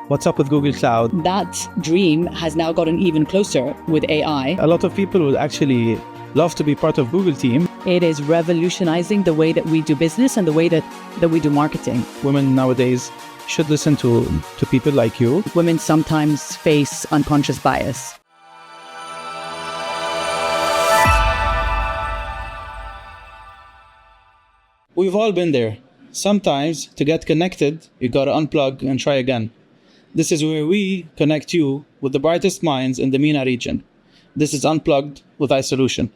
What's up with Google Cloud? That dream has now gotten even closer with AI. A lot of people would actually love to be part of Google team. It is revolutionizing the way that we do business and the way that we do marketing. Women nowadays should listen to people like you. Women sometimes face unconscious bias. We've all been there. Sometimes to get connected, you gotta unplug and try again. This is where we connect you with the brightest minds in the MENA region. This is Unplugged with iSolution.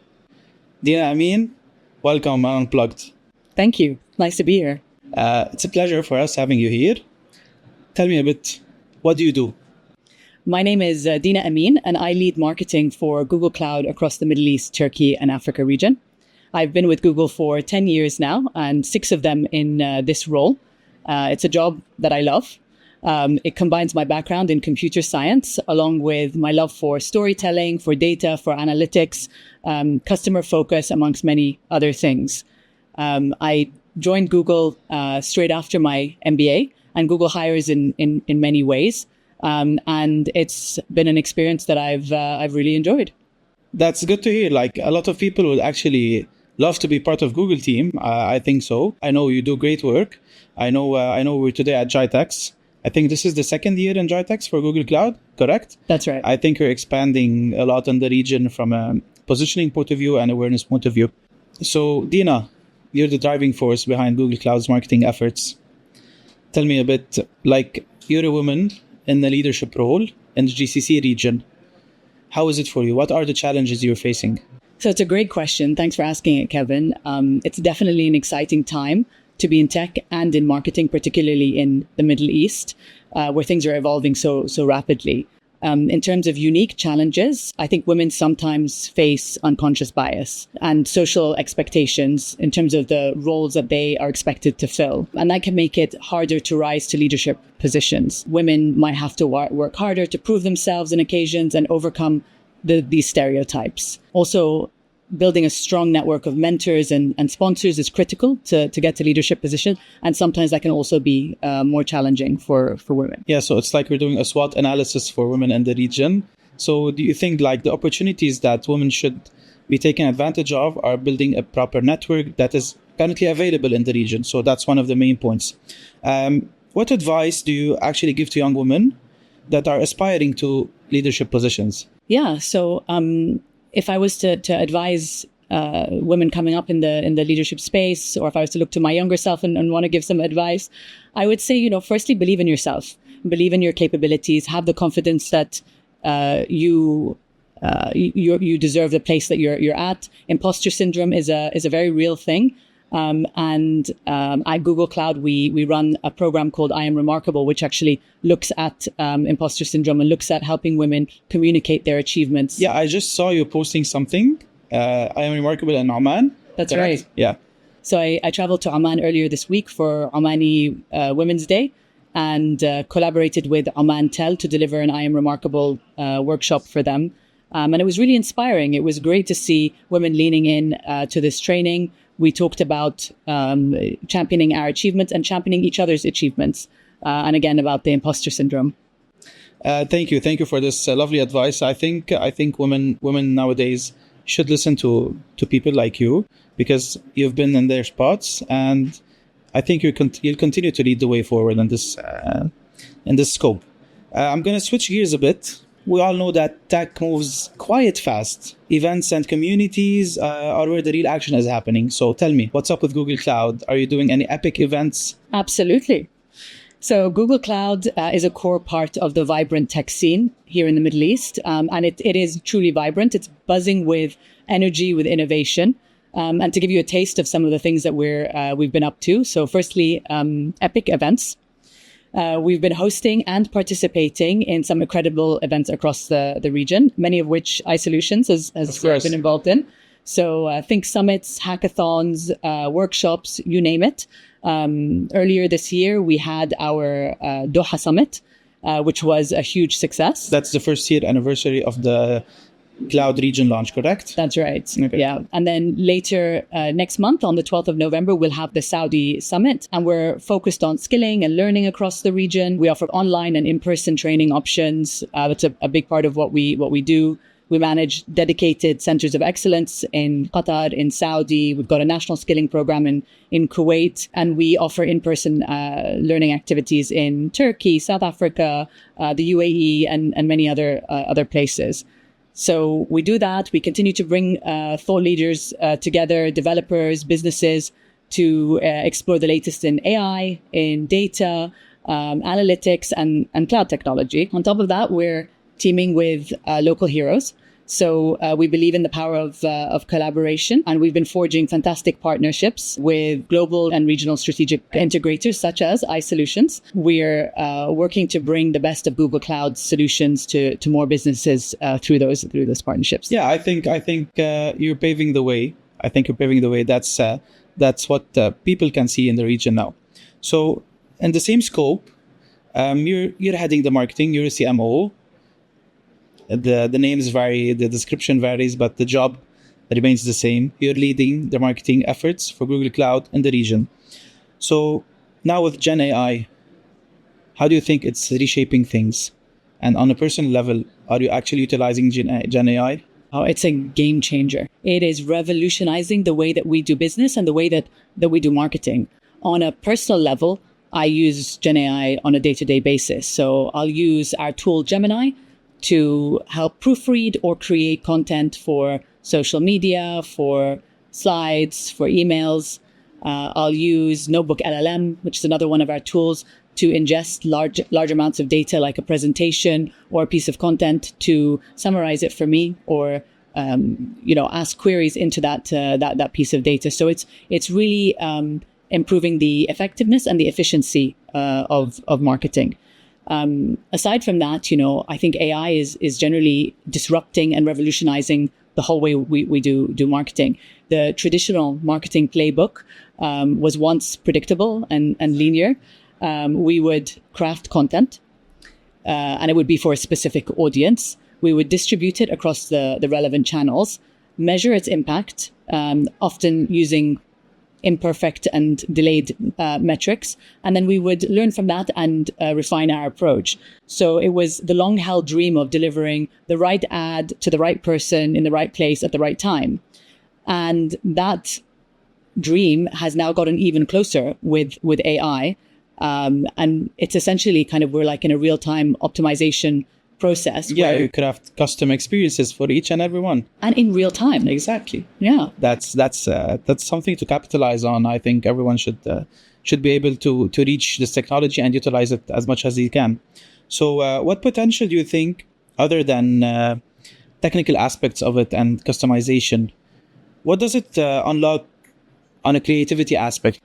Dina Amin, welcome on Unplugged. Thank you. Nice to be here. It's a pleasure for us having you here. Tell me a bit, what do you do? My name is Dina Amin, and I lead marketing for Google Cloud across the Middle East, Turkey, and Africa region. I've been with Google for 10 years now, and 6 of them in this role. It's a job that I love. It combines my background in computer science, along with my love for storytelling, for data, for analytics, customer focus, amongst many other things. I joined Google straight after my MBA, and Google hires in many ways. And it's been an experience that I've really enjoyed. That's good to hear. Like, a lot of people would actually love to be part of Google team. I think so. I know you do great work. I know we're today at GITEX. I think this is the second year in GITEX for Google Cloud, correct? That's right. I think you're expanding a lot in the region from a positioning point of view and awareness point of view. So, Dina, you're the driving force behind Google Cloud's marketing efforts. Tell me a bit, like, you're a woman in the leadership role in the GCC region. How is it for you? What are the challenges you're facing? So it's a great question. Thanks for asking it, Kevin. It's definitely an exciting time to be in tech and in marketing, particularly in the Middle East, where things are evolving so rapidly. In terms of unique challenges, I think women sometimes face unconscious bias and social expectations in terms of the roles that they are expected to fill. And that can make it harder to rise to leadership positions. Women might have to work harder to prove themselves in occasions and overcome these stereotypes. Also, building a strong network of mentors and sponsors is critical to get to leadership position. And sometimes that can also be more challenging for women. Yeah, so it's like we're doing a SWOT analysis for women in the region. So do you think like the opportunities that women should be taking advantage of are building a proper network that is currently available in the region? So that's one of the main points. What advice do you actually give to young women that are aspiring to leadership positions? Yeah, so if I was to advise women coming up in the leadership space, or if I was to look to my younger self and want to give some advice, I would say, firstly, believe in yourself, believe in your capabilities, have the confidence that you deserve the place that you're at. Imposter syndrome is a very real thing. And at Google Cloud, we run a program called I Am Remarkable, which actually looks at imposter syndrome and looks at helping women communicate their achievements. Yeah, I just saw you posting something. I Am Remarkable in Oman. That's right. Yeah. So I traveled to Oman earlier this week for Omani Women's Day and collaborated with Oman Tel to deliver an I Am Remarkable workshop for them. And it was really inspiring. It was great to see women leaning in to this training. We talked about championing our achievements and championing each other's achievements. And again, about the imposter syndrome. Thank you for this lovely advice. I think women nowadays should listen to people like you, because you've been in their spots, and I think you'll continue to lead the way forward in this scope. I'm going to switch gears a bit. We all know that tech moves quite fast. Events and communities are where the real action is happening. So tell me, what's up with Google Cloud? Are you doing any epic events? Absolutely. So Google Cloud is a core part of the vibrant tech scene here in the Middle East. And it is truly vibrant. It's buzzing with energy, with innovation. And to give you a taste of some of the things that we've been up to. So firstly, epic events. We've been hosting and participating in some incredible events across the region, many of which iSolutions has been involved in. So think summits, hackathons, workshops, you name it. Earlier this year, we had our Doha Summit, which was a huge success. That's the first year anniversary of the Cloud region launch, correct? That's right. Okay. Yeah. And then later next month, on the 12th of November, we'll have the Saudi Summit, and we're focused on skilling and learning across the region. We offer online and in-person training options. That's a big part of what we do. We manage dedicated centers of excellence in Qatar, in Saudi. We've got a national skilling program in Kuwait, and we offer in-person learning activities in Turkey, South Africa, the UAE, and many other places. So we do that. We continue to bring thought leaders together, developers, businesses, to explore the latest in AI, in data, analytics, and cloud technology. On top of that, we're teaming with local heroes. So we believe in the power of collaboration, and we've been forging fantastic partnerships with global and regional strategic integrators such as iSolutions. We're working to bring the best of Google Cloud solutions to more businesses through those partnerships. Yeah, I think you're paving the way. I think you're paving the way. That's what people can see in the region now. So in the same scope, you're heading the marketing. You're a CMO. The names vary, the description varies, but the job remains the same. You're leading the marketing efforts for Google Cloud in the region. So now with Gen AI, how do you think it's reshaping things? And on a personal level, are you actually utilizing Gen AI? Oh, it's a game changer. It is revolutionizing the way that we do business and the way that we do marketing. On a personal level, I use Gen AI on a day-to-day basis. So I'll use our tool Gemini to help proofread or create content for social media, for slides, for emails. I'll use Notebook LLM, which is another one of our tools, to ingest large amounts of data, like a presentation or a piece of content, to summarize it for me, or ask queries into that piece of data. So it's really improving the effectiveness and the efficiency of marketing. Aside from that, I think AI is generally disrupting and revolutionizing the whole way we do marketing. The traditional marketing playbook was once predictable and linear. We would craft content, and it would be for a specific audience. We would distribute it across the relevant channels, measure its impact, often using imperfect and delayed metrics. And then we would learn from that and refine our approach. So it was the long-held dream of delivering the right ad to the right person in the right place at the right time. And that dream has now gotten even closer with AI. And it's essentially we're like in a real-time optimization process. Yeah, you craft custom experiences for each and every one. And in real time. Exactly. Yeah. That's something to capitalize on. I think everyone should be able to reach this technology and utilize it as much as they can. So what potential do you think, other than technical aspects of it and customization, what does it unlock on a creativity aspect?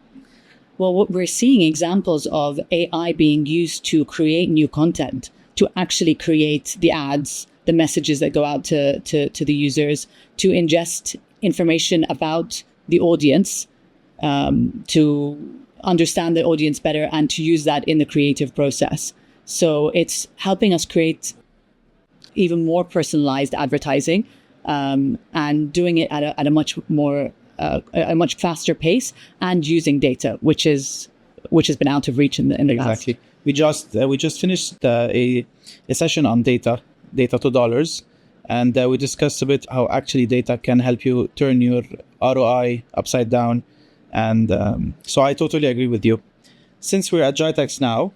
Well, what we're seeing examples of AI being used to create new content, to actually create the ads, the messages that go out to the users, to ingest information about the audience, to understand the audience better, and to use that in the creative process. So it's helping us create even more personalized advertising, and doing it at a much more a much faster pace, and using data, which has been out of reach in the past. Exactly. We just finished a session on data to dollars, and we discussed a bit how actually data can help you turn your ROI upside down, and so I totally agree with you. Since we're at GITEX now,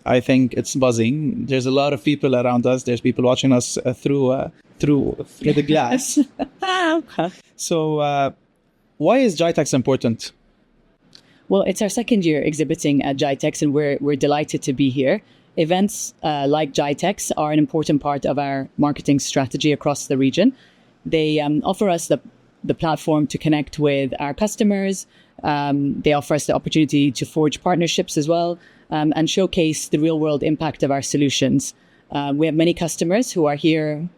I think it's buzzing. There's a lot of people around us. There's people watching us through the glass. So why is GITEX important? Well, it's our second year exhibiting at GITEX, and we're delighted to be here. Events like GITEX are an important part of our marketing strategy across the region. They offer us the platform to connect with our customers. They offer us the opportunity to forge partnerships as well, and showcase the real-world impact of our solutions. We have many customers who are here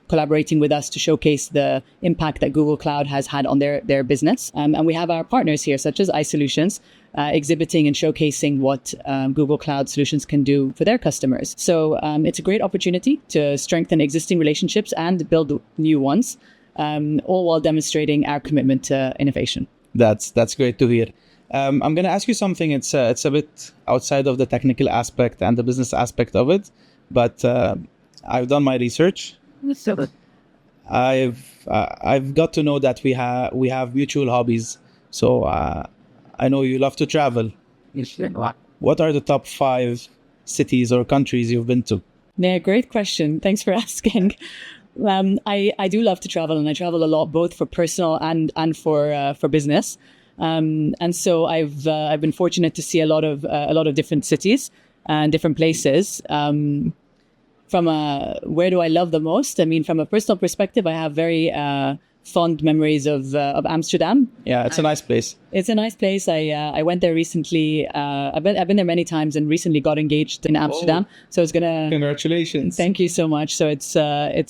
collaborating with us to showcase the impact that Google Cloud has had on their business. And we have our partners here, such as iSolutions, exhibiting and showcasing what Google Cloud Solutions can do for their customers. So it's a great opportunity to strengthen existing relationships and build new ones, all while demonstrating our commitment to innovation. That's great to hear. I'm going to ask you something. It's a bit outside of the technical aspect and the business aspect of it, but I've done my research. I've got to know that we have mutual hobbies. So I know you love to travel. What are the top 5 cities or countries you've been to? Yeah, great question. Thanks for asking. I do love to travel, and I travel a lot, both for personal and for business. And so I've been fortunate to see a lot of different cities and different places. From where do I love the most? I mean, from a personal perspective, I have very fond memories of Amsterdam. Yeah, it's a nice place. It's a nice place. I went there recently. I've been there many times and recently got engaged in Amsterdam. So it's gonna. Congratulations! Thank you so much. So it's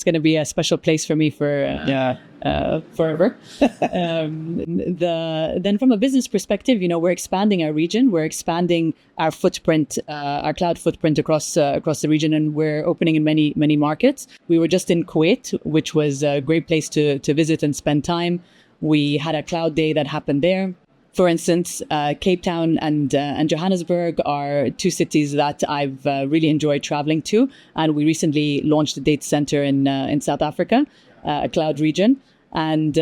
gonna be a special place for me for forever. Then from a business perspective, we're expanding our region. We're expanding our footprint, our cloud footprint across the region, and we're opening in many markets. We were just in Kuwait, which was a great place to visit and spend time. We had a cloud day that happened there. For instance, Cape Town and Johannesburg are 2 cities that I've really enjoyed traveling to, and we recently launched a data center in South Africa, a cloud region. And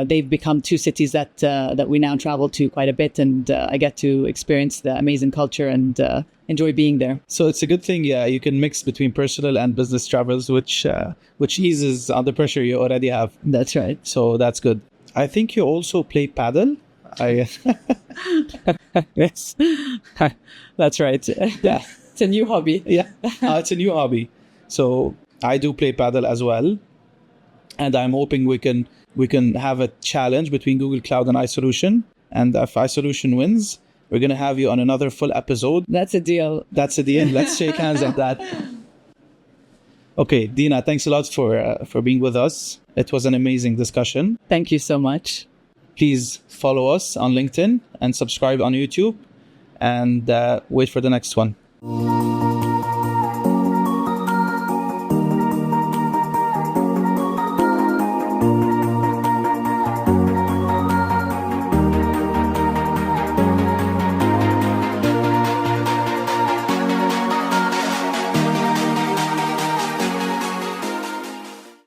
they've become 2 cities that we now travel to quite a bit, and I get to experience the amazing culture and enjoy being there. So it's a good thing, yeah. You can mix between personal and business travels, which eases on the pressure you already have. That's right. So that's good. I think you also play paddle. Yes, that's right. Yeah, it's a new hobby. Yeah, it's a new hobby. So I do play paddle as well. And I'm hoping we can have a challenge between Google Cloud and iSolution. And if iSolution wins, we're going to have you on another full episode. That's a deal. That's a deal. Let's shake hands on that. Okay, Dina, thanks a lot for being with us. It was an amazing discussion. Thank you so much. Please follow us on LinkedIn and subscribe on YouTube. And wait for the next one.